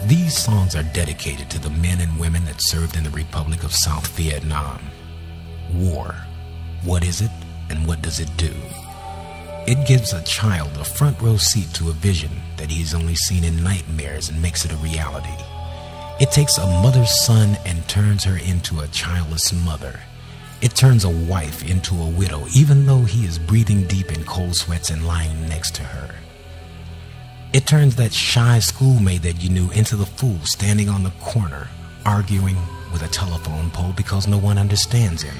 These songs are dedicated to the men and women that served in the Republic of South Vietnam. War. What is it and what does it do? It gives a child a front row seat to a vision that he's only seen in nightmares and makes it a reality. It takes a mother's son and turns her into a childless mother. It turns a wife into a widow, even though he is breathing deep in cold sweats and lying next to her. It turns that shy schoolmate that you knew into the fool standing on the corner, arguing with a telephone pole because no one understands him.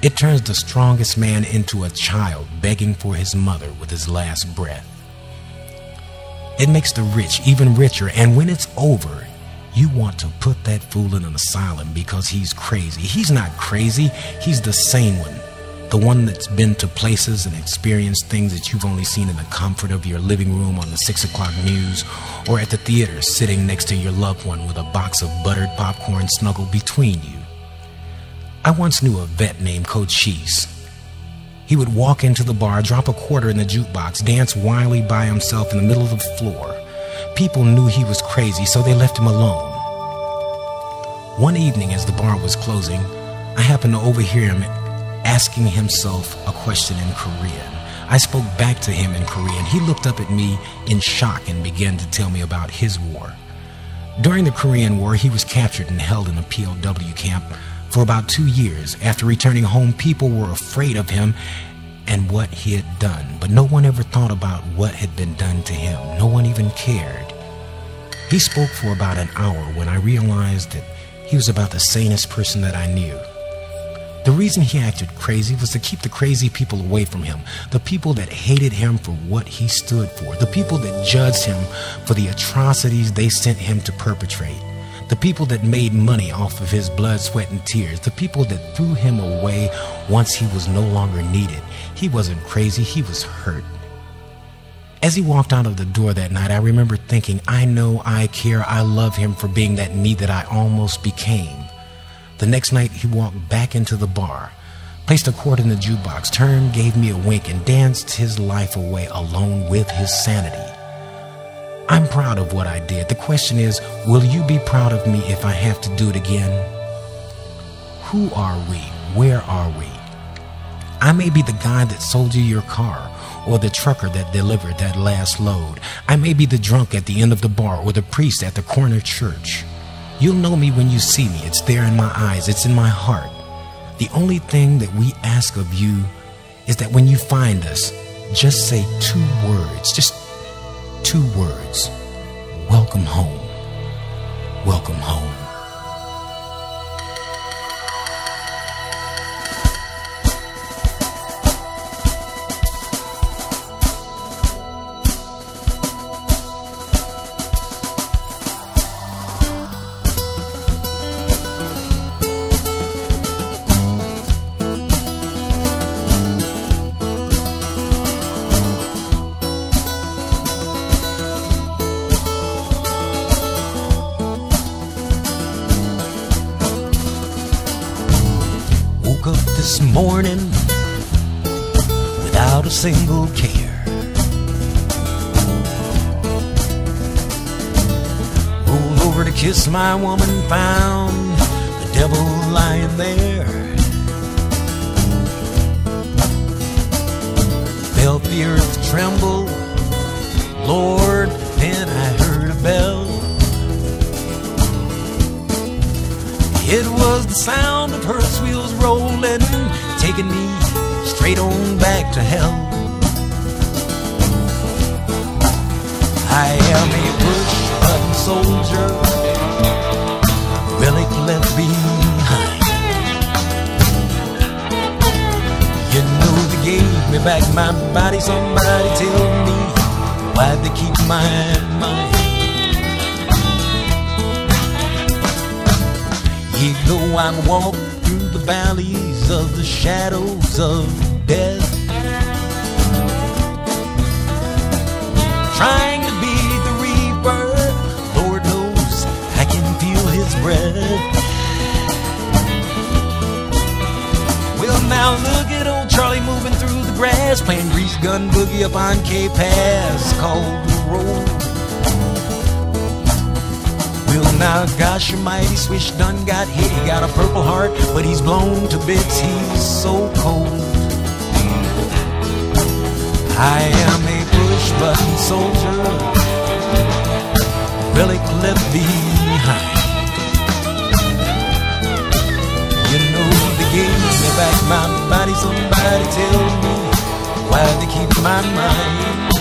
It turns the strongest man into a child begging for his mother with his last breath. It makes the rich even richer, and when it's over, you want to put that fool in an asylum because he's crazy. He's not crazy, he's the sane one. The one that's been to places and experienced things that you've only seen in the comfort of your living room on the 6 o'clock news, or at the theater sitting next to your loved one with a box of buttered popcorn snuggled between you. I once knew a vet named Cochise. He would walk into the bar, drop a quarter in the jukebox, dance wildly by himself in the middle of the floor. People knew he was crazy, so they left him alone. One evening as the bar was closing, I happened to overhear him asking himself a question in Korean. I spoke back to him in Korean. He looked up at me in shock and began to tell me about his war. During the Korean War, he was captured and held in a POW camp for about 2 years. After returning home, people were afraid of him and what he had done, but no one ever thought about what had been done to him. No one even cared. He spoke for about an hour when I realized that he was about the sanest person that I knew. The reason he acted crazy was to keep the crazy people away from him, the people that hated him for what he stood for, the people that judged him for the atrocities they sent him to perpetrate, the people that made money off of his blood, sweat, and tears, the people that threw him away once he was no longer needed. He wasn't crazy, he was hurt. As he walked out of the door that night, I remember thinking, I know, I care, I love him for being that me that I almost became. The next night, he walked back into the bar, placed a quarter in the jukebox, turned, gave me a wink, and danced his life away alone with his sanity. I'm proud of what I did. The question is, will you be proud of me if I have to do it again? Who are we? Where are we? I may be the guy that sold you your car, or the trucker that delivered that last load. I may be the drunk at the end of the bar, or the priest at the corner church. You'll know me when you see me. It's there in my eyes. It's in my heart. The only thing that we ask of you is that when you find us, just say 2 words. Just 2 words. Welcome home. Welcome home. This morning without a single care, rolled over to kiss my woman, found the devil lying there. Felt the earth tremble, Lord, then I heard a bell. It was the sound of hearse wheels rolling, taking me straight on back to hell. I am a push-button soldier, relic left behind. You know they gave me back my body. Somebody tell me why'd they keep my mind? Though I walk through the valleys of the shadows of death, trying to be the reaper, Lord knows I can feel his breath. Well, now look at old Charlie moving through the grass, playing grease gun boogie up on K Pass called the road. Now gosh almighty, Swish done got hit. He got a purple heart, but he's blown to bits. He's so cold. I am a push-button soldier, relic left behind. You know they gave me back my body. Somebody tell me why they keep my mind.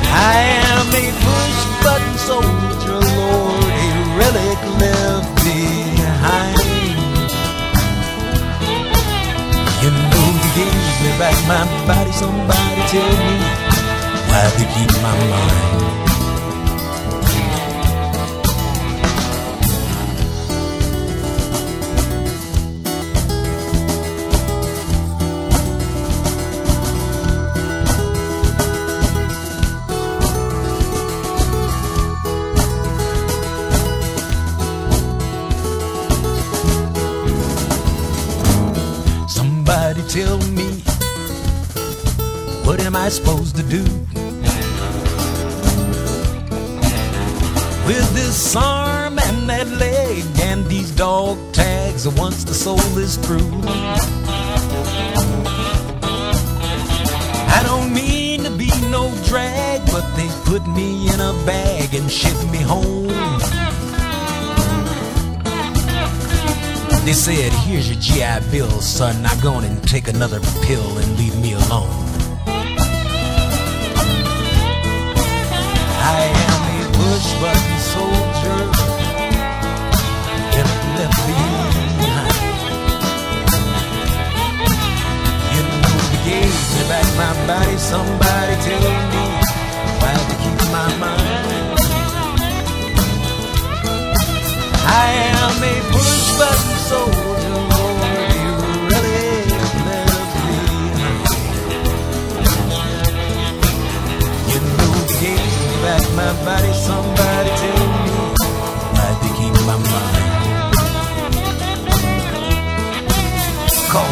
I am a push-button soldier, Lord, a relic left behind. You know they gave me back my body. Somebody tell me why they keep my mind. Somebody tell me, what am I supposed to do with this arm and that leg and these dog tags once the soul is through? I don't mean to be no drag, but they put me in a bag and ship me home. They said, here's your GI Bill, son. Now go on and take another pill and leave me alone. I am a push-button soldier, left behind. You know they gave me back my body. Somebody tell me why they keep my mind. I am a push-button soldier, Lord, you really left behind. You know they gave me back my body. Somebody tell me why they keep my mind. Call